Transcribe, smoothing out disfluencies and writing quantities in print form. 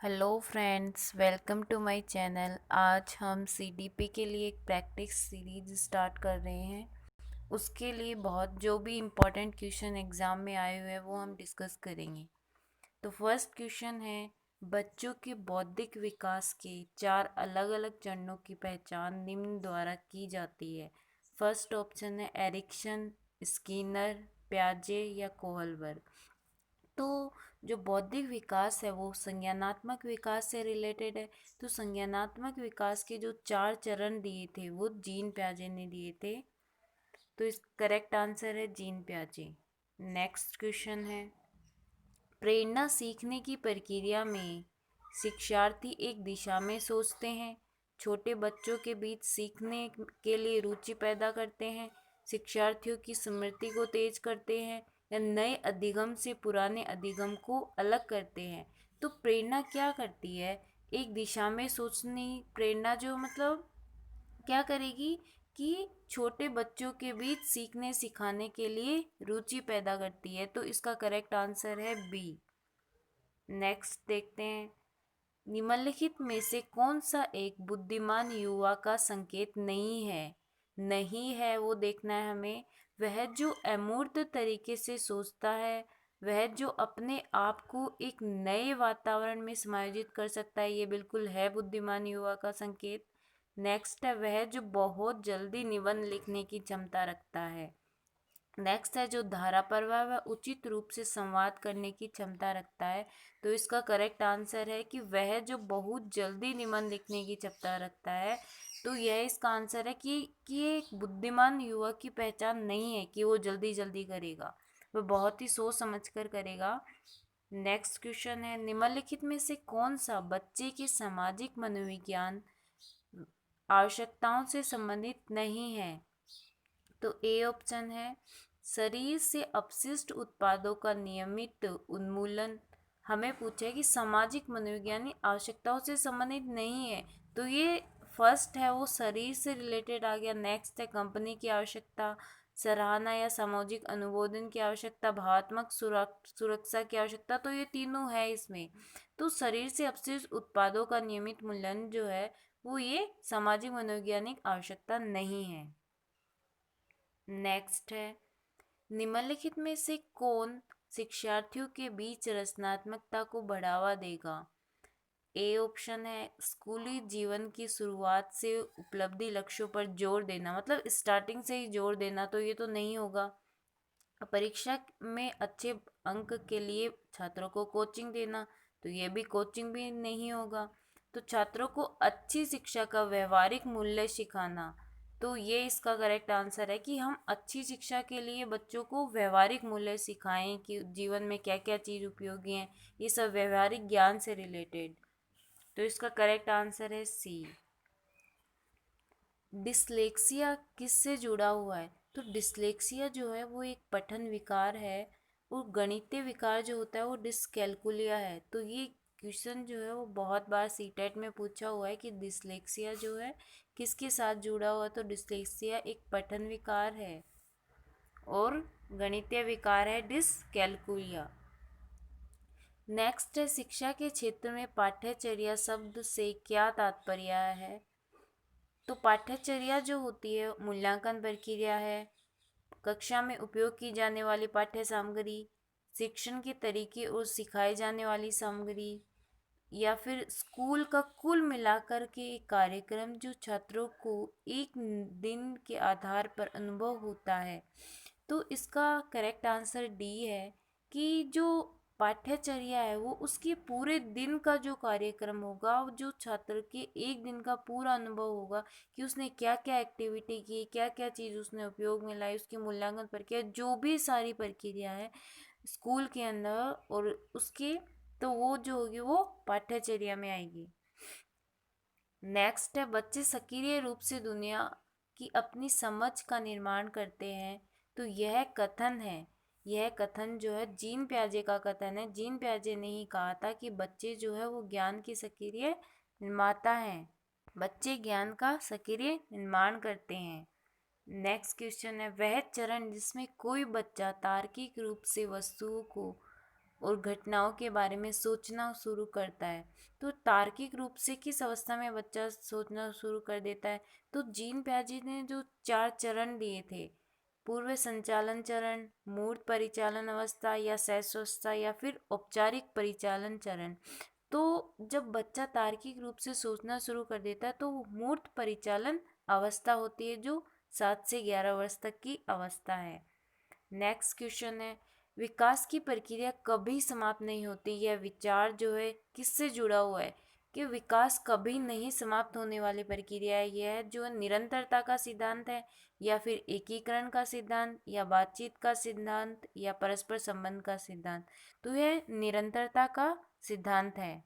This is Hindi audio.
Hello friends, welcome to my channel. आज हम सीडीपी के लिए एक प्रैक्टिस सीरीज स्टार्ट कर रहे हैं। उसके लिए बहुत जो भी इम्पोर्टेंट क्वेश्चन एग्ज़ाम में आए हुए हैं वो हम डिस्कस करेंगे। तो फर्स्ट क्वेश्चन है, बच्चों के बौद्धिक विकास के 4 अलग अलग चरणों की पहचान निम्न द्वारा की जाती है। फर्स्ट ऑप्शन है एरिक्सन, स्किनर, प्याजे या कोहलबर्ग। तो जो बौद्धिक विकास है वो संज्ञानात्मक विकास से रिलेटेड है। तो संज्ञानात्मक विकास के जो 4 चरण दिए थे वो जीन प्याजे ने दिए थे। तो इस करेक्ट आंसर है जीन प्याजे। नेक्स्ट क्वेश्चन है, प्रेरणा सीखने की प्रक्रिया में शिक्षार्थी एक दिशा में सोचते हैं, छोटे बच्चों के बीच सीखने के लिए रुचि पैदा करते हैं, शिक्षार्थियों की स्मृति को तेज करते हैं या नए अधिगम से पुराने अधिगम को अलग करते हैं। तो प्रेरणा क्या करती है? एक दिशा में सोचनी प्रेरणा जो मतलब क्या करेगी कि छोटे बच्चों के बीच सीखने सिखाने के लिए रुचि पैदा करती है। तो इसका करेक्ट आंसर है बी। नेक्स्ट देखते हैं, निम्नलिखित में से कौन सा एक बुद्धिमान युवा का संकेत नहीं है? नहीं है वो देखना है हमें। वह जो अमूर्त तरीके से सोचता है, वह जो अपने आप को एक नए वातावरण में समायोजित कर सकता है, ये बिल्कुल है बुद्धिमान युवा का संकेत। नेक्स्ट है, वह जो बहुत जल्दी निबंध लिखने की क्षमता रखता है। नेक्स्ट है, जो धारा प्रवाह व उचित रूप से संवाद करने की क्षमता रखता है। तो इसका करेक्ट आंसर है कि वह जो बहुत जल्दी निबंध लिखने की क्षमता रखता है। तो यह इसका आंसर है कि ये एक बुद्धिमान युवक की पहचान नहीं है कि वो जल्दी जल्दी करेगा, वह बहुत ही सोच समझ कर करेगा। नेक्स्ट क्वेश्चन है, निम्नलिखित में से कौन सा बच्चे के सामाजिक मनोविज्ञान आवश्यकताओं से संबंधित नहीं है? तो ए ऑप्शन है, शरीर से अपशिष्ट उत्पादों का नियमित उन्मूलन। हमें पूछा है कि सामाजिक मनोविज्ञानी आवश्यकताओं से संबंधित नहीं है, तो ये फर्स्ट है वो शरीर से रिलेटेड आ गया। नेक्स्ट है कंपनी की आवश्यकता, सराहना या सामाजिक अनुमोदन की आवश्यकता, भावात्मक सुरक्षा की आवश्यकता। तो ये तीनों है इसमें। तो शरीर से अपशिष्ट उत्पादों का नियमित मूल्यांकन जो है वो ये सामाजिक मनोवैज्ञानिक आवश्यकता नहीं है। नेक्स्ट है, निम्नलिखित में से कौन शिक्षार्थियों के बीच रचनात्मकता को बढ़ावा देगा? ए ऑप्शन है, स्कूली जीवन की शुरुआत से उपलब्धि लक्ष्यों पर जोर देना, मतलब स्टार्टिंग से ही जोर देना। तो ये तो नहीं होगा। परीक्षा में अच्छे अंक के लिए छात्रों को कोचिंग देना, तो ये भी कोचिंग भी नहीं होगा। तो छात्रों को अच्छी शिक्षा का व्यवहारिक मूल्य सिखाना, तो ये इसका करेक्ट आंसर है कि हम अच्छी शिक्षा के लिए बच्चों को व्यवहारिक मूल्य सिखाएं कि जीवन में क्या क्या चीज़ उपयोगी हैं, ये सब व्यवहारिक ज्ञान से रिलेटेड। तो इसका करेक्ट आंसर है सी। डिसलेक्सिया किससे जुड़ा हुआ है? तो डिसलेक्सिया जो है वो एक पठन विकार है, और गणितीय विकार जो होता है वो डिसकैलकुलिया है। तो ये क्वेश्चन जो है वो बहुत बार सीटेट में पूछा हुआ है कि डिसलेक्सिया जो है किसके साथ जुड़ा हुआ है। तो डिसलेक्सिया एक पठन विकार है और गणितीय विकार है डिसकैलकुलिया। नेक्स्ट है, शिक्षा के क्षेत्र में पाठ्यचर्या शब्द से क्या तात्पर्य है? तो पाठ्यचर्या जो होती है मूल्यांकन प्रक्रिया है, कक्षा में उपयोग की जाने वाली पाठ्य सामग्री, शिक्षण के तरीके और सिखाई जाने वाली सामग्री, या फिर स्कूल का कुल मिलाकर के एक कार्यक्रम जो छात्रों को एक दिन के आधार पर अनुभव होता है। तो इसका करेक्ट आंसर डी है कि जो पाठ्यचर्या है वो उसके पूरे दिन का जो कार्यक्रम होगा, जो छात्र के एक दिन का पूरा अनुभव होगा कि उसने क्या क्या एक्टिविटी की, क्या क्या चीज़ उसने उपयोग में लाई, उसकी मूल्यांकन प्रक्रिया, जो भी सारी प्रक्रिया है स्कूल के अंदर और उसके, तो वो जो होगी वो पाठ्यचर्या में आएगी। नेक्स्ट है, बच्चे सक्रिय रूप से दुनिया की अपनी समझ का निर्माण करते हैं। तो यह कथन है, यह कथन जो है जीन प्याजे का कथन है। जीन प्याजे ने ही कहा था कि बच्चे जो है वो ज्ञान की सक्रिय निर्माता हैं, बच्चे ज्ञान का सक्रिय निर्माण करते हैं। नेक्स्ट क्वेश्चन है, वह चरण जिसमें कोई बच्चा तार्किक रूप से वस्तुओं को और घटनाओं के बारे में सोचना शुरू करता है। तो तार्किक रूप से किस अवस्था में बच्चा सोचना शुरू कर देता है? तो जीन पियाजे ने जो 4 चरण दिए थे, पूर्व संचालन चरण, मूर्त परिचालन अवस्था या शैशवावस्था या फिर औपचारिक परिचालन चरण। तो जब बच्चा तार्किक रूप से सोचना शुरू कर देता है तो वो मूर्त परिचालन अवस्था होती है, जो 7 से 11 वर्ष तक की अवस्था है। नेक्स्ट क्वेश्चन है, विकास की प्रक्रिया कभी समाप्त नहीं होती। यह विचार जो है किससे जुड़ा हुआ है कि विकास कभी नहीं समाप्त होने वाली प्रक्रिया है। यह जो निरंतरता का सिद्धांत है, या फिर एकीकरण का सिद्धांत, या बातचीत का सिद्धांत, या परस्पर संबंध का सिद्धांत। तो यह निरंतरता का सिद्धांत है।